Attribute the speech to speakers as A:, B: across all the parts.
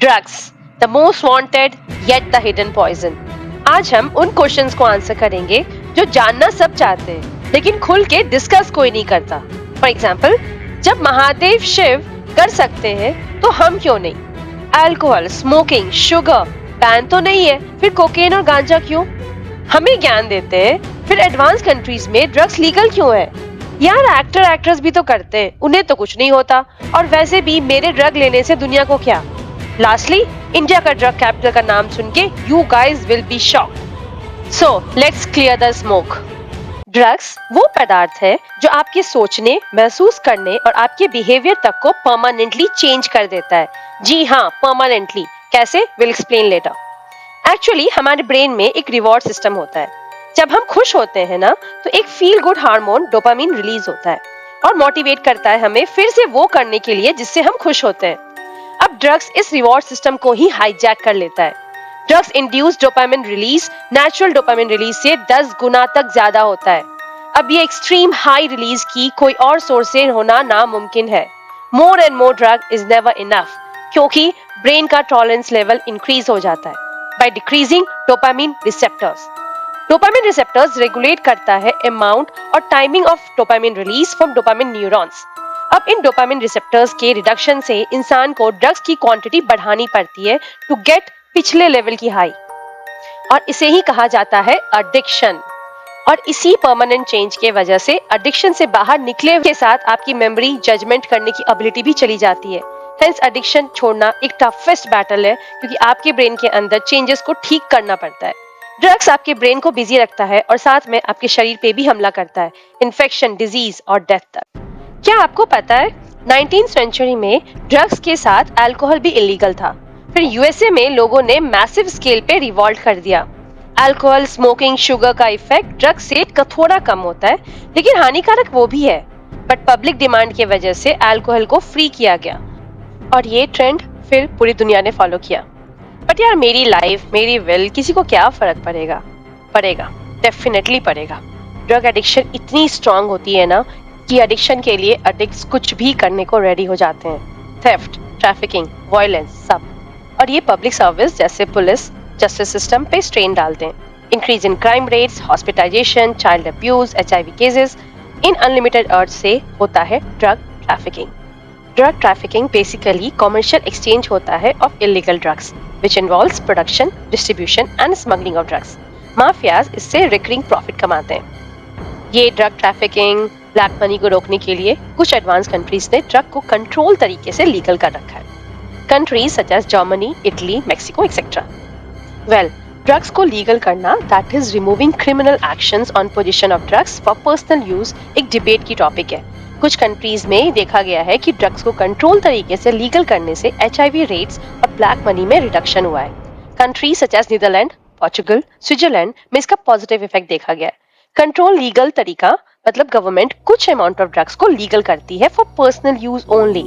A: Drugs, the most wanted yet the hidden poison. आज हम उन क्वेश्चंस को आंसर करेंगे जो जानना सब चाहते हैं लेकिन खुल के डिस्कस कोई नहीं करता। फॉर एग्जाम्पल, जब महादेव शिव कर सकते हैं तो हम क्यों नहीं? अल्कोहल, स्मोकिंग, शुगर बैन तो नहीं है, फिर कोकेन और गांजा क्यों? हमें ज्ञान देते हैं, फिर एडवांस कंट्रीज में ड्रग्स लीगल क्यों है? यार, एक्टर एक्ट्रेस भी तो करते हैं, उन्हें तो कुछ नहीं होता। और वैसे भी मेरे ड्रग लेने से दुनिया को क्या? लास्टली, इंडिया का ड्रग कैपिटल का नाम सुन के you guys will be shocked. So let's clear the smoke. Drugs वो पदार्थ है जो आपके सोचने, महसूस करने और आपके बिहेवियर तक को परमानेंटली चेंज कर देता है। जी हाँ, परमानेंटली। कैसे? Will explain letter. एक्चुअली हमारे ब्रेन में एक रिवॉर्ड सिस्टम होता है। जब हम खुश होते हैं ना, तो एक feel good hormone dopamine release होता है और मोटिवेट करता है हमें फिर से वो करने के लिए जिससे हम खुश होते हैं। अब ड्रग्स इस रिवॉर्ड सिस्टम को ही हाईजैक कर लेता है। Drugs induce dopamine release natural dopamine release से 10 गुना तक ज्यादा होता है। अब ये एक्सट्रीम हाई रिलीज की कोई और सोर्स से होना नामुमकिन है। More and more drug is never enough, क्योंकि ब्रेन का टॉलरेंस लेवल इंक्रीज हो जाता है by decreasing dopamine receptors. Dopamine receptors regulate करता है अमाउंट और timing of dopamine release from dopamine neurons. अब इन डोपामिन रिसेप्टर्स के रिडक्शन से इंसान को ड्रग्स की क्वांटिटी बढ़ानी पड़ती है टू गेट पिछले लेवल की हाई, और इसे ही कहा जाता है एडिक्शन। और इसी परमानेंट चेंज के वजह से एडिक्शन से बाहर निकले के साथ आपकी मेमोरी, जजमेंट करने की एबिलिटी भी चली जाती है। हेंस एडिक्शन छोड़ना एक टफेस्ट बैटल है, क्योंकि आपके ब्रेन के अंदर चेंजेस को ठीक करना पड़ता है। ड्रग्स आपके ब्रेन को बिजी रखता है और साथ में आपके शरीर पे भी हमला करता है, इन्फेक्शन, डिजीज और डेथ तक। क्या आपको पता है 19th सेंचुरी में ड्रग्स के साथ अल्कोहल भी इलीगल था। फिर यूएसए में लोगों ने मैसिव स्केल पे रिवॉल्ट कर दिया। अल्कोहल, स्मोकिंग, शुगर का इफेक्ट ड्रग्स से थोड़ा कम होता है, लेकिन हानिकारक वो भी है। बट पब्लिक डिमांड की वजह से अल्कोहल को फ्री किया गया और ये ट्रेंड फिर पूरी दुनिया ने फॉलो किया। बट यार, मेरी लाइफ, मेरी विल, किसी को क्या फर्क पड़ेगा? पड़ेगा, डेफिनेटली पड़ेगा। ड्रग एडिक्शन इतनी स्ट्रांग होती है ना कि एडिक्शन के लिए एडिक्ट्स कुछ भी करने को रेडी हो जाते हैं। थेफ्ट, ट्रैफिकिंग, वायलेंस, सब। और ये पब्लिक सर्विस जैसे पुलिस, जस्टिस सिस्टम पे स्ट्रेन डालते हैं। Increase in crime rates, hospitalization, child abuse, HIV cases, इन अनलिमिटेड अर्ज से होता है drug trafficking. Drug trafficking basically commercial exchange होता है of illegal drugs which involves production, distribution and smuggling of drugs. Mafias इससे recurring profit कमाते हैं। ये ड्रग ट्रैफिकिंग, ब्लैक मनी को रोकने के लिए कुछ एडवांस कंट्रीज ने ड्रग को कंट्रोल तरीके से लीगल कर रखा है। Countries such as Germany, Italy, Mexico etcetera. Well, drugs को लीगल करना, that is removing criminal actions on position of drugs for personal use, एक डिबेट की टॉपिक है। कुछ कंट्रीज में देखा गया है कि ड्रग्स को कंट्रोल तरीके से लीगल करने से एचआईवी रेट्स और ब्लैक मनी में रिडक्शन हुआ है। Countries such as Netherland, Portugal, Switzerland में इसका पॉजिटिव इफेक्ट देखा गया है। कंट्रोल लीगल तरीका मतलब गवर्नमेंट कुछ अमाउंट ऑफ ड्रग्स को लीगल करती है for personal use only.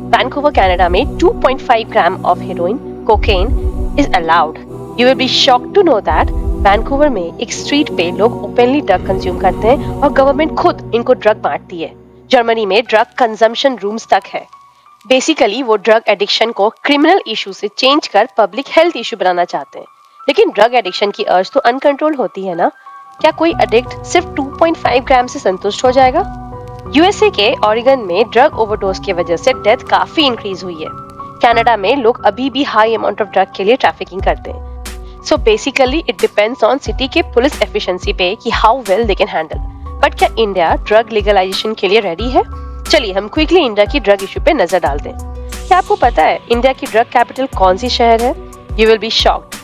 A: Vancouver Canada में 2.5 gram of heroin, cocaine is allowed. You will be shocked to know that Vancouver में एक स्ट्रीट पे लोग ओपनली ड्रग कंज्यूम करते हैं और गवर्नमेंट खुद इनको ड्रग बांटती है। जर्मनी में ड्रग कंजम्पशन रूम्स तक है। बेसिकली वो ड्रग एडिक्शन को क्रिमिनल इशू से चेंज कर पब्लिक हेल्थ इशू बनाना चाहते हैं। लेकिन ड्रग एडिक्शन की अर्ज तो अनकंट्रोल होती है ना। क्या कोई एडिक्ट सिर्फ 2.5 ग्राम से संतुष्ट हो जाएगा? यूएसए के ऑरिगन में ड्रग ओवरडोज की वजह से डेथ काफी इंक्रीज हुई है। कनाडा में लोग अभी भी हाई अमाउंट ऑफ ड्रग के लिए ट्रैफिकिंग करते हैं। So basically it depends on city के पुलिस एफिशिएंसी पे कि how well they can handle. But क्या इंडिया ड्रग लीगलाइजेशन के लिए रेडी है? चलिए हम क्विकली इंडिया की ड्रग इशू पे नजर डालते हैं। क्या आपको पता है इंडिया की ड्रग कैपिटल कौन सी शहर है? You will be shocked.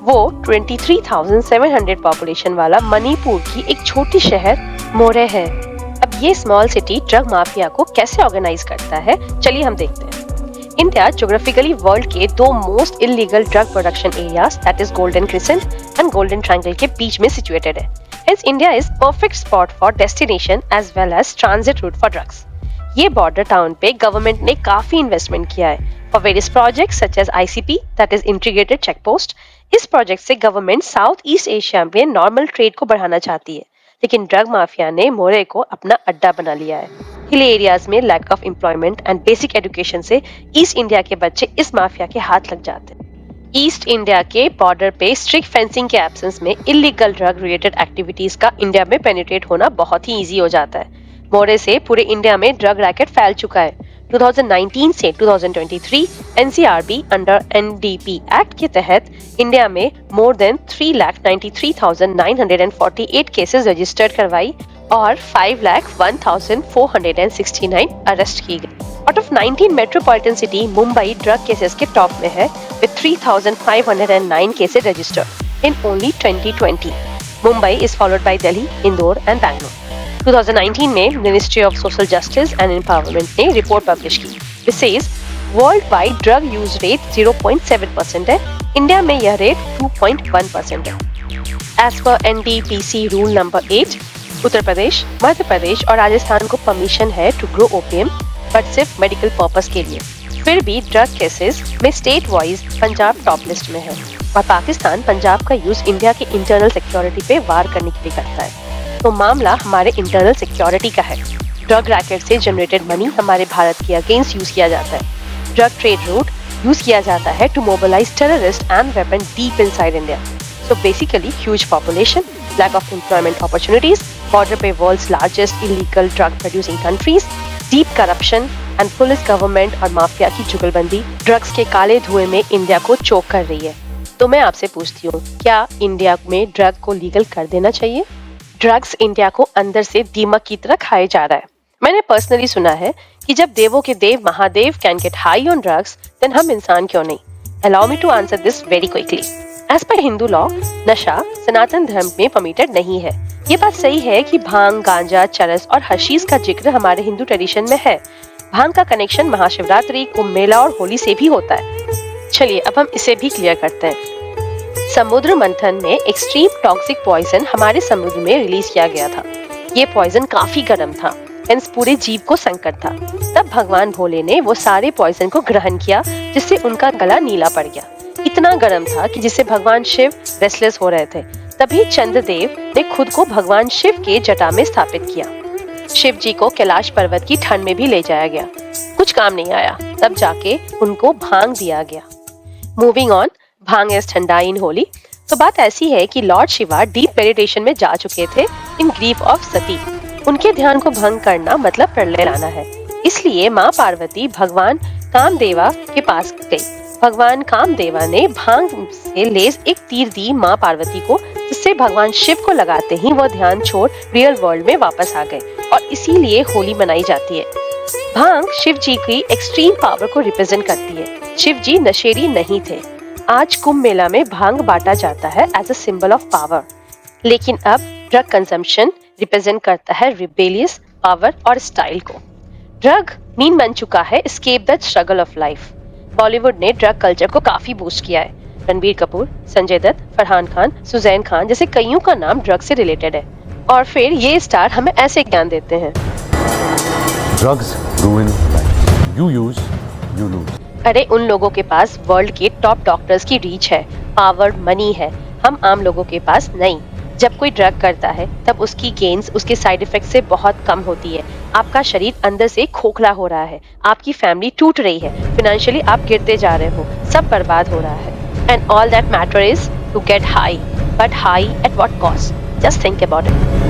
A: वो 23,700 पॉपुलेशन वाला मणिपुर की एक छोटी शहर मोरे है। अब ये स्मॉल सिटी ड्रग माफिया को कैसे ऑर्गेनाइज करता है, चलिए हम देखते हैं। इंडिया ज्योग्राफिकली वर्ल्ड के दो most illegal drug production areas that is golden crescent and golden triangle के बीच में सिचुएटेड है। Hence, India is perfect spot for destination as well as transit route for drugs. ये बॉर्डर टाउन पे government ने काफी investment किया है for various projects such as ICP that is integrated check post. इस प्रोजेक्ट से government south east Asia में normal trade को बढ़ाना चाहती है, लेकिन ड्रग माफिया ने मोरे को अपना अड्डा बना लिया है। हिल एरियाज में lack of employment and basic education से ईस्ट इंडिया के बच्चे इस माफिया के हाथ लग जाते हैं। ईस्ट इंडिया के बॉर्डर पे स्ट्रिक्ट फेंसिंग के एब्सेंस में इलीगल ड्रग रिलेटेड एक्टिविटीज का इंडिया में पेनिट्रेट होना बहुत ही इजी हो जाता है। मोरे से पूरे इंडिया में ड्रग रैकेट फैल चुका है। 2019 से 2023 एनसीआरबी अंडर एनडीपी एक्ट के तहत इंडिया में मोर देन 3,93,948 केसेस रजिस्टर्ड करवाई और 5,01,469 अरेस्ट की गई। Out of 19 metropolitan city, Mumbai drug cases के टॉप में है with 3,509 cases registered in only 2020. Mumbai is followed by Delhi, Indore and Bangalore. 2019 में ministry of social justice and empowerment ने report publish की। This says world wide drug use rate 0.7% है, India में यह rate 2.1% है। As पर NDPC rule number 8, Uttar Pradesh, Madhya Pradesh और राजस्थान को परमिशन है टू ग्रो ओपियम, बट सिर्फ मेडिकल पर्पस के लिए। फिर भी ड्रग केसेस में state wise Punjab top list में है और पाकिस्तान पंजाब का यूज इंडिया की इंटरनल सिक्योरिटी पे वार करने के लिए करता है। तो मामला हमारे इंटरनल सिक्योरिटी का है। ड्रग रैकेट से जनरेटेड मनी हमारे भारत के अगेंस्ट यूज किया जाता है। ड्रग ट्रेड रूट यूज किया जाता है to mobilise terrorist and weapon deep inside India. So basically huge population, lack of employment opportunities, border पे world's largest illegal drug producing countries, deep corruption and police, government और mafia की जुगलबंदी drugs के काले धुएं में इंडिया को चोक कर रही है। तो मैं आपसे पूछती हूँ, क्या इंडिया में ड्रग को लीगल कर देना चाहिए? ड्रग्स इंडिया को अंदर से दीमक की तरह खाए जा रहा है। मैंने पर्सनली सुना है कि जब देवों के देव Mahadev can get high on drugs, then हम इंसान क्यों नहीं? Allow me to answer this very quickly. As per Hindu law, नशा सनातन धर्म में परमिटेड नहीं है। ये बात सही है कि भांग, गांजा, चरस और हशीश का जिक्र हमारे हिंदू ट्रेडिशन में है। भांग का कनेक्शन महाशिवरात्रि, कुंभ मेला और होली से भी होता है। चलिए अब हम इसे भी क्लियर करते हैं। समुद्र मंथन में एक्सट्रीम टॉक्सिक पॉइजन हमारे समुद्र में रिलीज किया गया था। ये पॉइजन काफी गर्म था, हेंस पूरे जीव को संकट था। तब भगवान भोले ने वो सारे पॉइजन को ग्रहण किया, जिससे उनका गला नीला पड़ गया। इतना गर्म था कि जिससे भगवान शिव रेस्टलेस हो रहे थे। तभी चंद्रदेव ने खुद को भगवान शिव के जटा में स्थापित किया। शिव जी को कैलाश पर्वत की ठंड में भी ले जाया गया, कुछ काम नहीं आया। तब जाके उनको भांग दिया गया। मूविंग ऑन, भांग इज ठंडा इन होली। तो बात ऐसी है कि लॉर्ड शिवा डीप मेडिटेशन में जा चुके थे इन ग्रीफ ऑफ सती। उनके ध्यान को भंग करना मतलब प्रलय लाना है। इसलिए माँ पार्वती भगवान कामदेवा के पास गई। भगवान कामदेवा ने भांग से लेस एक तीर दी माँ पार्वती को, जिससे भगवान शिव को लगाते ही वो ध्यान छोड़ रियल वर्ल्ड में वापस आ गए और इसीलिए होली मनाई जाती है। भांग शिव जी की एक्सट्रीम पावर को रिप्रेजेंट करती है। शिव जी नशेड़ी नहीं थे। आज कुंभ मेला में भांग बांटा जाता है as a symbol of power. लेकिन अब ड्रग कंजम्पशन रिप्रेजेंट करता है रिबेलियस पावर और स्टाइल को। ड्रग मीन बन चुका है escape the struggle of life. Bollywood ने ड्रग कल्चर को काफी बूस्ट किया है। रणबीर कपूर, संजय दत्त, फरहान खान, सुजैन खान जैसे कईयों का नाम ड्रग से रिलेटेड है। और फिर ये स्टार हमें ऐसे ज्ञान देते हैं,
B: drugs रूइन life, you use you lose.
A: अरे उन लोगों के पास वर्ल्ड के टॉप डॉक्टर्स की रीच है, पावर, मनी है, हम आम लोगों के पास नहीं। जब कोई ड्रग करता है तब उसकी गेन्स उसके साइड इफेक्ट से बहुत कम होती है। आपका शरीर अंदर से खोखला हो रहा है, आपकी फैमिली टूट रही है, फाइनेंशियली आप गिरते जा रहे हो, सब बर्बाद हो रहा है। And all that matter is to get high, but high at what cost? Just think about it.